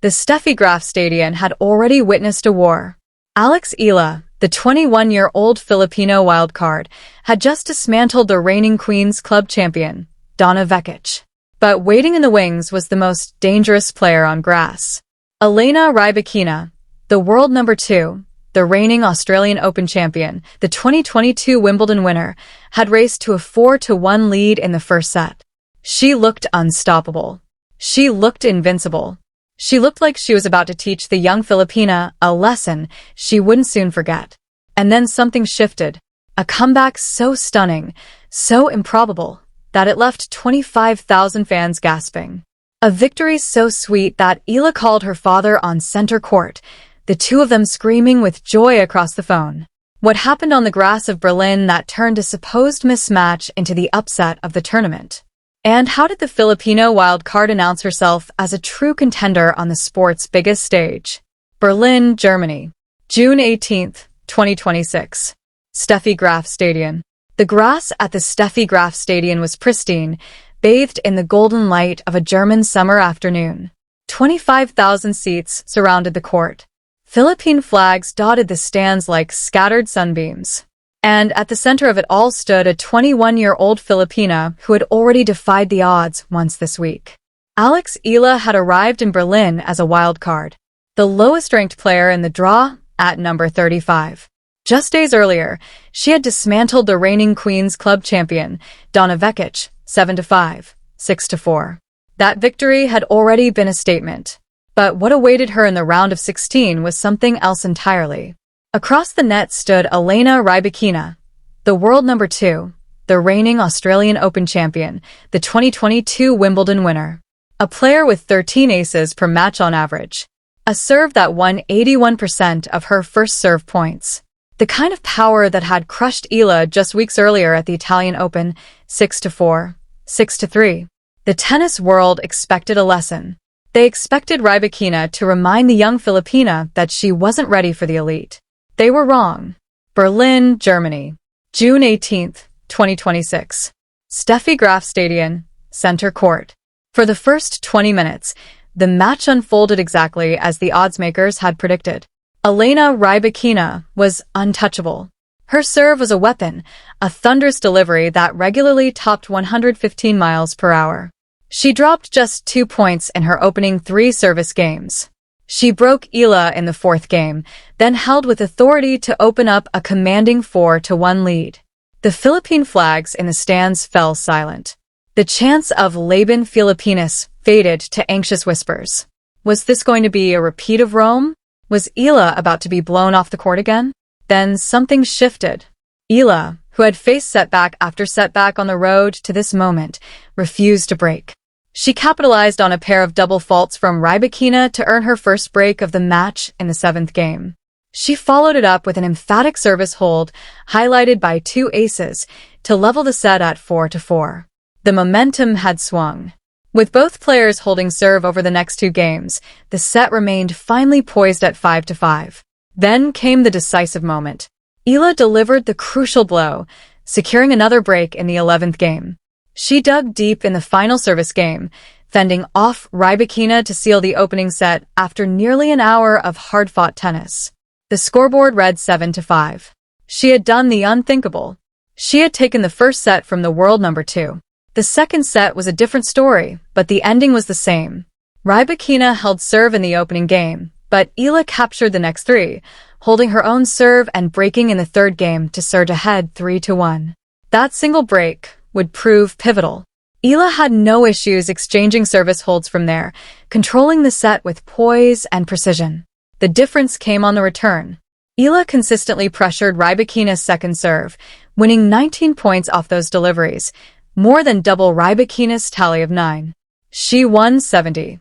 The Steffi Graf Stadion had already witnessed a war. Eala, the 21-year-old Filipino wildcard, had just dismantled the reigning Queen's Club champion, Donna Vekic. But waiting in the wings was the most dangerous player on grass. Elena Rybakina, the world number 2, the reigning Australian Open champion, the 2022 Wimbledon winner, had raced to a 4-1 lead in the first set. She looked unstoppable. She looked invincible. She looked like she was about to teach the young Filipina a lesson she wouldn't soon forget. And then something shifted. A comeback so stunning, so improbable, that it left 25,000 fans gasping. A victory so sweet that Eala called her father on center court, the two of them screaming with joy across the phone. What happened on the grass of Berlin that turned a supposed mismatch into the upset of the tournament? And how did the Filipino wildcard announce herself as a true contender on the sport's biggest stage? Berlin, Germany. June 18, 2026. Steffi Graf Stadion. The grass at the Steffi Graf Stadion was pristine, bathed in the golden light of a German summer afternoon. 25,000 seats surrounded the court. Philippine flags dotted the stands like scattered sunbeams. And at the center of it all stood a 21-year-old Filipina who had already defied the odds once this week. Eala had arrived in Berlin as a wild card, the lowest-ranked player in the draw at number 35. Just days earlier, she had dismantled the reigning Queen's Club champion, Donna Vekic, 7-5, 6-4. That victory had already been a statement. But what awaited her in the round of 16 was something else entirely. Across the net stood Elena Rybakina, the world number 2, the reigning Australian Open champion, the 2022 Wimbledon winner. A player with 13 aces per match on average. A serve that won 81% of her first serve points. The kind of power that had crushed Eala just weeks earlier at the Italian Open, 6-4, 6-3. The tennis world expected a lesson. They expected Rybakina to remind the young Filipina that she wasn't ready for the elite. They were wrong. Berlin, Germany. June 18, 2026. Steffi Graf Stadion, center court. For the first 20 minutes, the match unfolded exactly as the oddsmakers had predicted. Elena Rybakina was untouchable. Her serve was a weapon, a thunderous delivery that regularly topped 115 miles per hour. She dropped just 2 points in her opening 3 service games. She broke Eala in the 4th game, then held with authority to open up a commanding 4-1 lead. The Philippine flags in the stands fell silent. The chants of Laban Filipinas faded to anxious whispers. Was this going to be a repeat of Rome? Was Eala about to be blown off the court again? Then something shifted. Eala, who had faced setback after setback on the road to this moment, refused to break. She capitalized on a pair of double faults from Rybakina to earn her first break of the match in the 7th game. She followed it up with an emphatic service hold, highlighted by 2 aces, to level the set at 4-4. The momentum had swung. With both players holding serve over the next 2 games, the set remained finely poised at 5-5. Then came the decisive moment. Eala delivered the crucial blow, securing another break in the 11th game. She dug deep in the final service game, fending off Rybakina to seal the opening set after nearly an hour of hard-fought tennis. The scoreboard read 7-5. She had done the unthinkable. She had taken the first set from the world number 2. The second set was a different story, but the ending was the same. Rybakina held serve in the opening game, but Eala captured the next 3, holding her own serve and breaking in the 3rd game to surge ahead 3-1. That single break would prove pivotal. Eala had no issues exchanging service holds from there, controlling the set with poise and precision. The difference came on the return. Eala consistently pressured Rybakina's second serve, winning 19 points off those deliveries, more than double Rybakina's tally of 9. She won 74%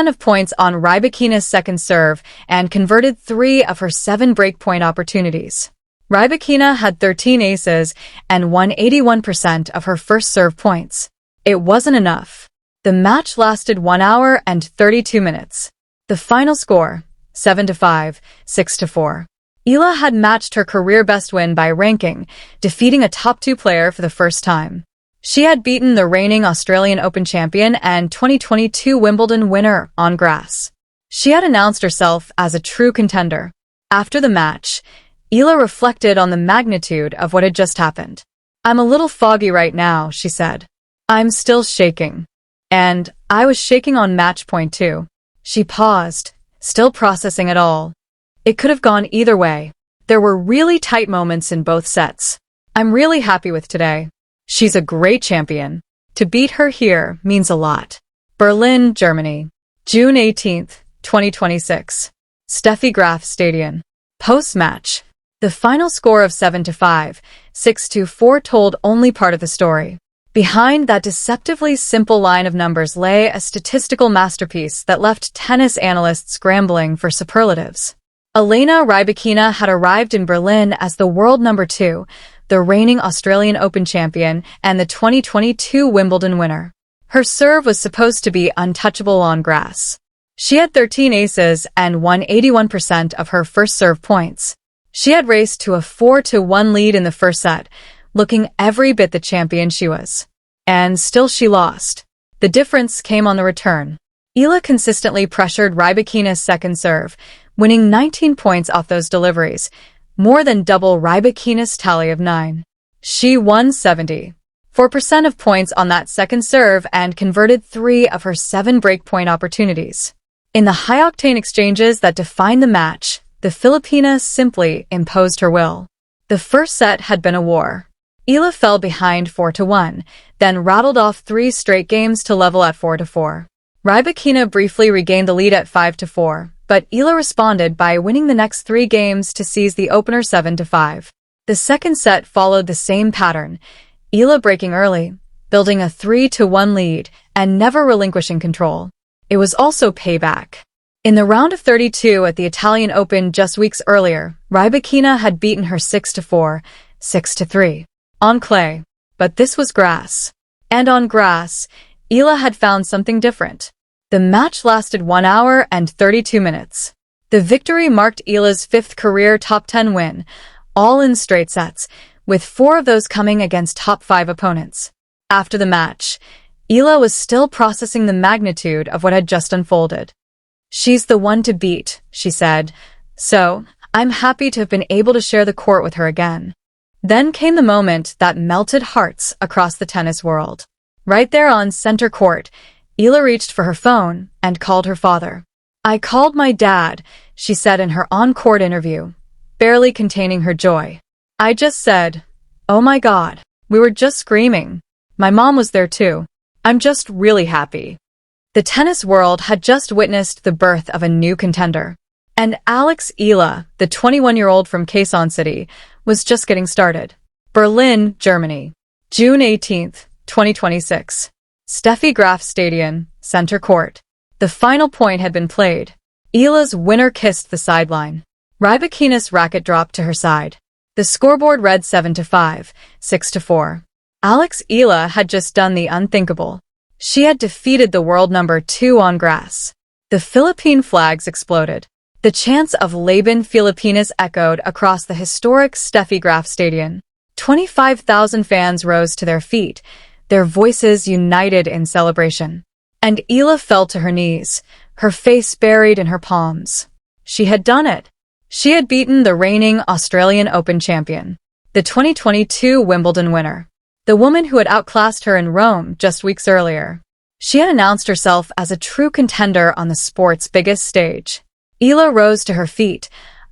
of points on Rybakina's second serve and converted 3 of her 7 breakpoint opportunities. Rybakina had 13 aces and won 81% of her first serve points. It wasn't enough. The match lasted 1 hour and 32 minutes. The final score, 7-5, 6-4. Eala had matched her career best win by ranking, defeating a top 2 player for the first time. She had beaten the reigning Australian Open champion and 2022 Wimbledon winner on grass. She had announced herself as a true contender. After the match, Eala reflected on the magnitude of what had just happened. "I'm a little foggy right now," she said. "I'm still shaking. And I was shaking on match point too." She paused, still processing it all. It could have gone either way. There were really tight moments in both sets. "I'm really happy with today. She's a great champion. To beat her here means a lot." Berlin, Germany, June 18th, 2026. Steffi Graf Stadion. Post-match. The final score of 7-5, 6-4 told only part of the story. Behind that deceptively simple line of numbers lay a statistical masterpiece that left tennis analysts scrambling for superlatives. Elena Rybakina had arrived in Berlin as the world number 2, the reigning Australian Open champion and the 2022 Wimbledon winner. Her serve was supposed to be untouchable on grass. She had 13 aces and won 81% of her first serve points. She had raced to a 4-1 lead in the first set, looking every bit the champion she was. And still she lost. The difference came on the return. Eala consistently pressured Rybakina's second serve, winning 19 points off those deliveries, more than double Rybakina's tally of 9. She won 74% of points on that second serve and converted 3 of her 7 breakpoint opportunities. In the high-octane exchanges that defined the match, the Filipina simply imposed her will. The first set had been a war. Eala fell behind 4-1, then rattled off 3 straight games to level at 4-4. Rybakina briefly regained the lead at 5-4, but Eala responded by winning the next 3 games to seize the opener 7-5. The second set followed the same pattern, Eala breaking early, building a 3-1 lead, and never relinquishing control. It was also payback. In the round of 32 at the Italian Open just weeks earlier, Rybakina had beaten her 6-4, 6-3 on clay. But this was grass. And on grass, Eala had found something different. The match lasted 1 hour and 32 minutes. The victory marked Eala's 5th career top 10 win, all in straight sets, with 4 of those coming against top 5 opponents. After the match, Eala was still processing the magnitude of what had just unfolded. "She's the one to beat," she said, "so I'm happy to have been able to share the court with her again." Then came the moment that melted hearts across the tennis world. Right there on center court, Eala reached for her phone and called her father. "I called my dad," she said in her on-court interview, barely containing her joy. "I just said, 'Oh my God, we were just screaming.' My mom was there too. I'm just really happy." The tennis world had just witnessed the birth of a new contender. And Eala, the 21-year-old from Quezon City, was just getting started. Berlin, Germany, June 18th, 2026. Steffi Graf Stadion, center court. The final point had been played. Eala's winner kissed the sideline. Rybakina's racket dropped to her side. The scoreboard read 7-5, 6-4. Eala had just done the unthinkable. She had defeated the world number 2 on grass. The Philippine flags exploded. The chants of Laban Filipinas echoed across the historic Steffi Graf Stadion. 25,000 fans rose to their feet, their voices united in celebration. And Eala fell to her knees, her face buried in her palms. She had done it. She had beaten the reigning Australian Open champion, the 2022 Wimbledon winner, the woman who had outclassed her in Rome just weeks earlier. She had announced herself as a true contender on the sport's biggest stage. Eala rose to her feet,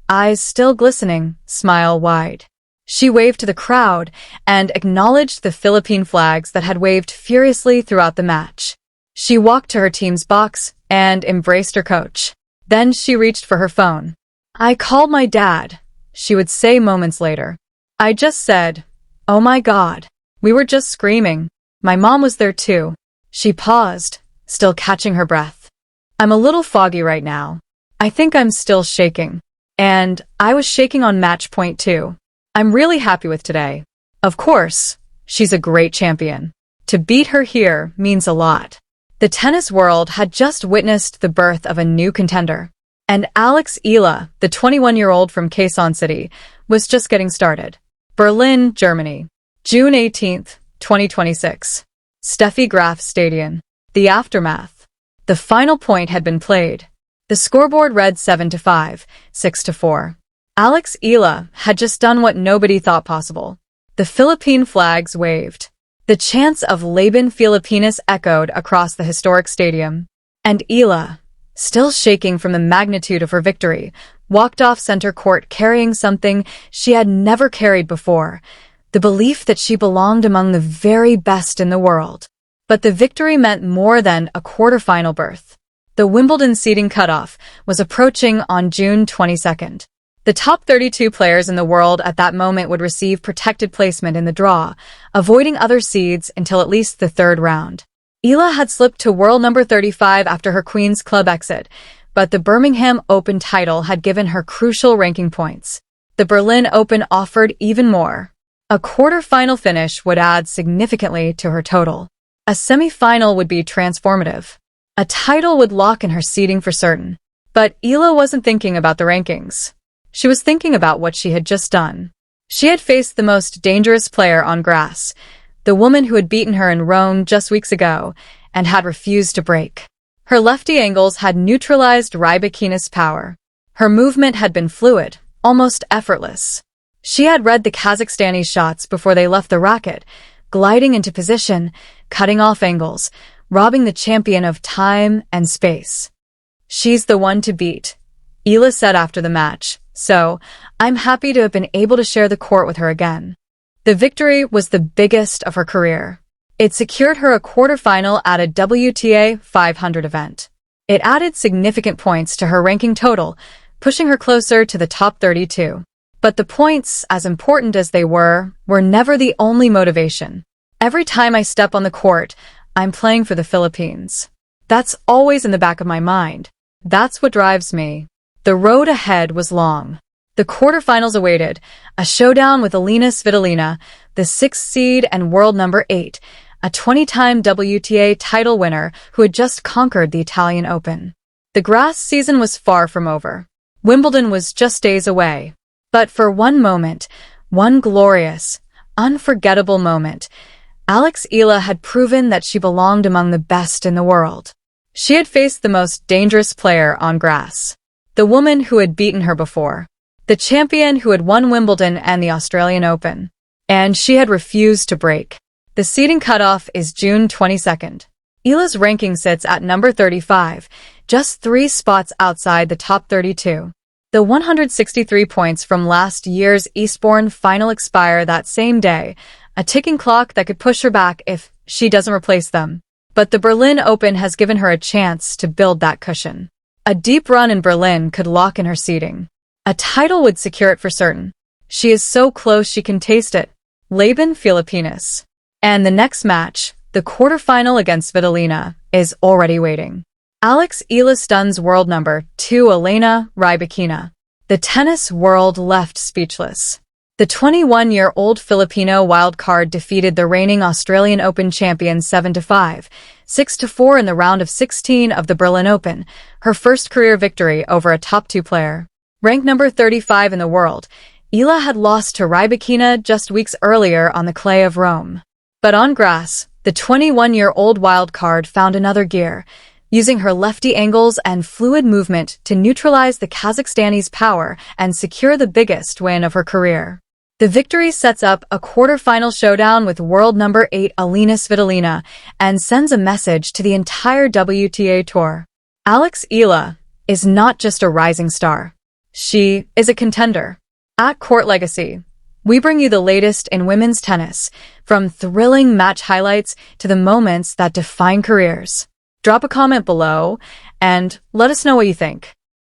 eyes still glistening, smile wide. She waved to the crowd and acknowledged the Philippine flags that had waved furiously throughout the match. She walked to her team's box and embraced her coach. Then she reached for her phone. "I called my dad," she would say moments later. "I just said, 'Oh my God, we were just screaming.' My mom was there too." She paused, still catching her breath. "I'm a little foggy right now. I think I'm still shaking. And I was shaking on match point too. I'm really happy with today. Of course, she's a great champion. To beat her here means a lot." The tennis world had just witnessed the birth of a new contender. And Eala, the 21-year-old from Quezon City, was just getting started. Berlin, Germany, June 18th, 2026. Steffi Graf Stadion. The aftermath. The final point had been played. The scoreboard read 7-5, 6-4. Eala had just done what nobody thought possible. The Philippine flags waved. The chants of Laban Filipinas echoed across the historic stadium. And Eala, still shaking from the magnitude of her victory, walked off center court carrying something she had never carried before, the belief that she belonged among the very best in the world. But the victory meant more than a quarterfinal berth. The Wimbledon seeding cutoff was approaching on June 22nd. The top 32 players in the world at that moment would receive protected placement in the draw, avoiding other seeds until at least the third round. Eala had slipped to world number 35 after her Queen's Club exit, but the Birmingham Open title had given her crucial ranking points. The Berlin Open offered even more. A quarter-final finish would add significantly to her total. A semi-final would be transformative. A title would lock in her seeding for certain. But Eala wasn't thinking about the rankings. She was thinking about what she had just done. She had faced the most dangerous player on grass, the woman who had beaten her in Rome just weeks ago, and had refused to break. Her lefty angles had neutralized Rybakina's power. Her movement had been fluid, almost effortless. She had read the Kazakhstani's shots before they left the racket, gliding into position, cutting off angles, robbing the champion of time and space. "She's the one to beat," Eala said after the match, "so I'm happy to have been able to share the court with her again." The victory was the biggest of her career. It secured her a quarterfinal at a WTA 500 event. It added significant points to her ranking total, pushing her closer to the top 32. But the points, as important as they were never the only motivation. "Every time I step on the court, I'm playing for the Philippines. That's always in the back of my mind. That's what drives me." The road ahead was long. The quarterfinals awaited, a showdown with Elena Rybakina, the sixth seed and world number 8, a 20-time WTA title winner who had just conquered the Italian Open. The grass season was far from over. Wimbledon was just days away. But for one moment, one glorious, unforgettable moment, Eala had proven that she belonged among the best in the world. She had faced the most dangerous player on grass, the woman who had beaten her before, the champion who had won Wimbledon and the Australian Open. And she had refused to break. The seeding cutoff is June 22nd. Eala's ranking sits at number 35, just 3 spots outside the top 32. The 163 points from last year's Eastbourne final expire that same day, a ticking clock that could push her back if she doesn't replace them. But the Berlin Open has given her a chance to build that cushion. A deep run in Berlin could lock in her seeding. A title would secure it for certain. She is so close she can taste it. Laban Filipinas. And the next match, the quarterfinal against Svitolina, is already waiting. Eala stuns world number 2 Elena Rybakina. The tennis world left speechless. The 21-year-old Filipino wildcard defeated the reigning Australian Open champion 7-5, 6-4 in the round of 16 of the Berlin Open, her first career victory over a top 2 player. Ranked number 35 in the world, Eala had lost to Rybakina just weeks earlier on the clay of Rome. But on grass, the 21-year-old wildcard found another gear, using her lefty angles and fluid movement to neutralize the Kazakhstani's power and secure the biggest win of her career. The victory sets up a quarterfinal showdown with world number 8 Elena Svitolina and sends a message to the entire WTA Tour. Eala is not just a rising star. She is a contender. At Court Legacy, we bring you the latest in women's tennis, from thrilling match highlights to the moments that define careers. Drop a comment below and let us know what you think.